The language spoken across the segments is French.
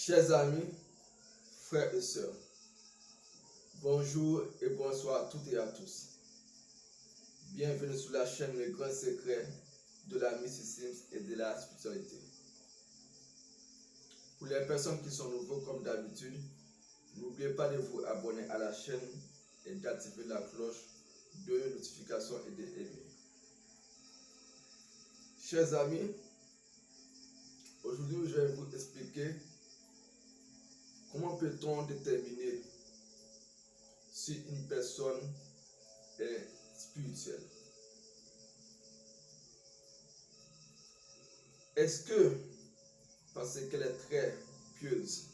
Chers amis, frères et sœurs, bonjour et bonsoir à toutes et à tous. Bienvenue sur la chaîne Les Grands Secrets de la mysticisme et de la spiritualité. Pour les personnes qui sont nouveaux comme d'habitude, n'oubliez pas de vous abonner à la chaîne et d'activer la cloche de notification et d'aimer. Chers amis, aujourd'hui je vais vous expliquer comment peut-on déterminer si une personne est spirituelle. Est-ce que parce qu'elle est très pieuse,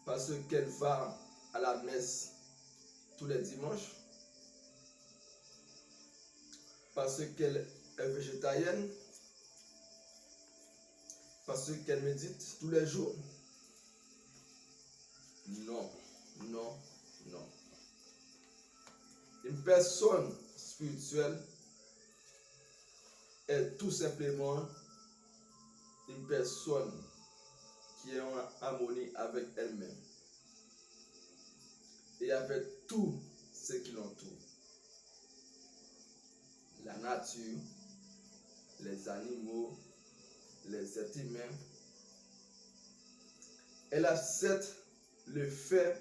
parce qu'elle va à la messe tous les dimanches, parce qu'elle est végétarienne, parce qu'elle médite tous les jours? Non, non, non. Une personne spirituelle est tout simplement une personne qui est en harmonie avec elle-même et avec tout ce qui l'entoure. La nature, les animaux, les êtres humains. Elle accepte le fait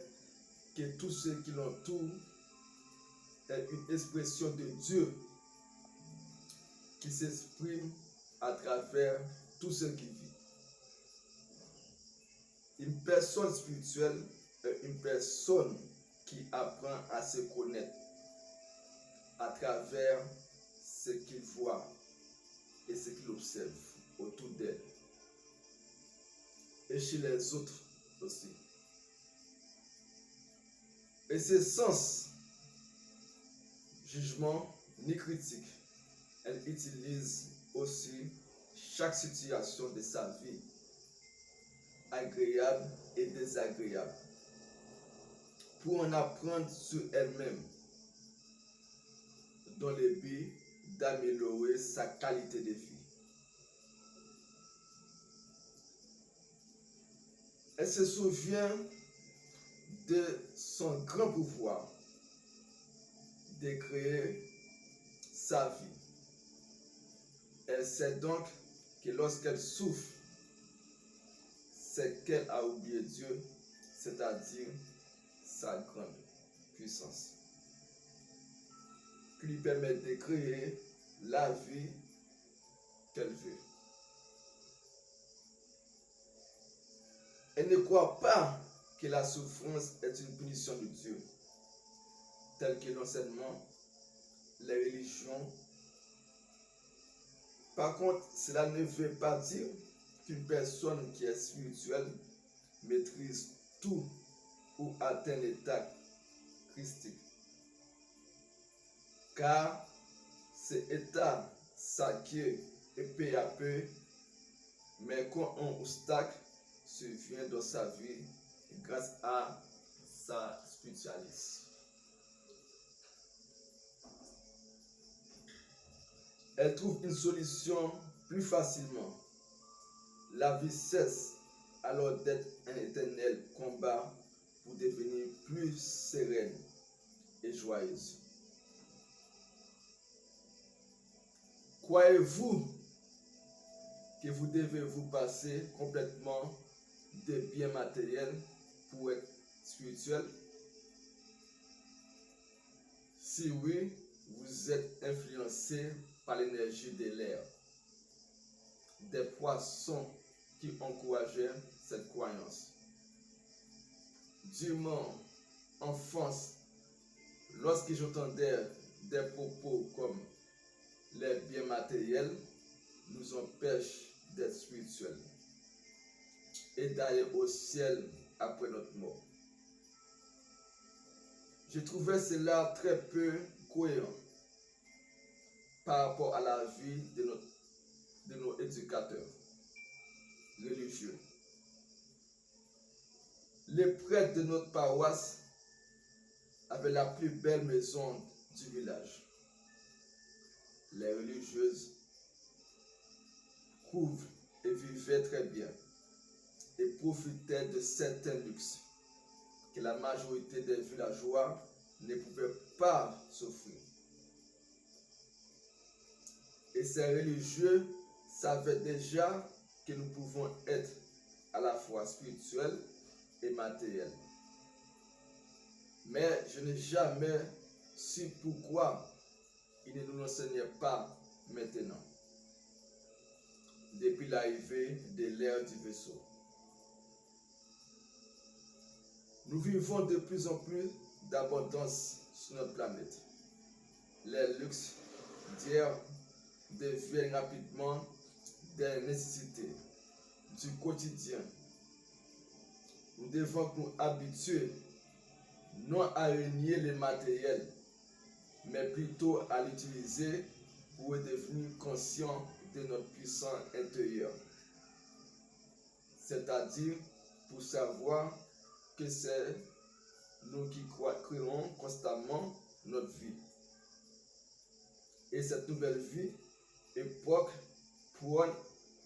que tout ce qui l'entoure est une expression de Dieu qui s'exprime à travers tout ce qui vit. Une personne spirituelle est une personne qui apprend à se connaître à travers ce qu'il voit et ce qu'il observe autour d'elle et chez les autres aussi. Et c'est sans jugement ni critique, elle utilise aussi chaque situation de sa vie, agréable et désagréable, pour en apprendre sur elle-même dans le but d'améliorer sa qualité de vie. Elle se souvient de son grand pouvoir de créer sa vie. Elle sait donc que lorsqu'elle souffre, c'est qu'elle a oublié Dieu, c'est-à-dire sa grande puissance, qui lui permet de créer la vie qu'elle veut. Elle ne croit pas que la souffrance est une punition de Dieu, telle que l'enseignement, les religions. Par contre, cela ne veut pas dire qu'une personne qui est spirituelle maîtrise tout ou atteint l'état christique. Car cet état s'acquiert et peu à peu, mais quand un obstacle survient dans sa vie grâce à sa spiritualité. Elle trouve une solution plus facilement. La vie cesse alors d'être un éternel combat pour devenir plus sereine et joyeuse. Croyez-vous que vous devez vous passer complètement des biens matériels pour être spirituel? Si oui, vous êtes influencé par l'énergie de l'air, des poissons qui encourageaient cette croyance. Durant enfance, lorsque j'entendais des propos comme les biens matériels nous empêchent d'être spirituels et d'aller au ciel après notre mort, je trouvais cela très peu cohérent par rapport à la vie de nos éducateurs religieux. Les prêtres de notre paroisse avaient la plus belle maison du village. Les religieuses couvrent et vivaient très bien et profitaient de certains luxes que la majorité des villageois ne pouvaient pas s'offrir. Et ces religieux savaient déjà que nous pouvons être à la fois spirituels et matériels. Mais je n'ai jamais su pourquoi ils ne nous enseignaient pas maintenant, depuis l'arrivée de l'ère du vaisseau. Nous vivons de plus en plus d'abondance sur notre planète. Les luxes d'hier deviennent rapidement des nécessités du quotidien. Nous devons nous habituer non à renier le matériel, mais plutôt à l'utiliser pour devenir conscient de notre puissance intérieure. C'est-à-dire pour savoir que c'est nous qui créons constamment notre vie. Et cette nouvelle vie époque prône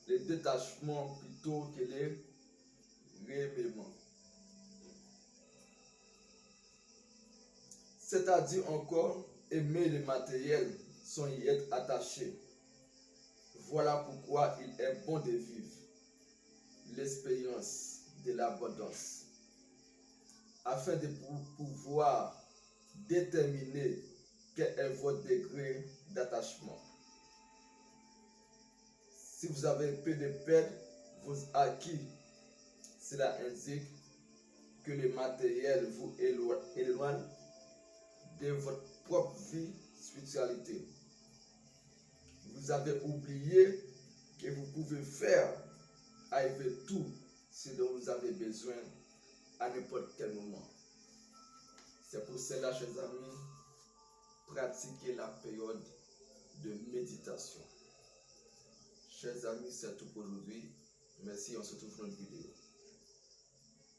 le détachement plutôt que le réveillement. C'est-à-dire encore aimer le matériel sans y être attaché. Voilà pourquoi il est bon de vivre l'expérience de l'abondance, afin de pouvoir déterminer quel est votre degré d'attachement. Si vous avez peu de perdre vos acquis, cela indique que le matériel vous éloigne de votre propre vie spiritualité. Vous avez oublié que vous pouvez faire arriver tout ce dont vous avez besoin à n'importe quel moment. C'est pour cela, chers amis, pratiquez la période de méditation. Chers amis, c'est tout pour aujourd'hui. Merci, on se retrouve dans une vidéo.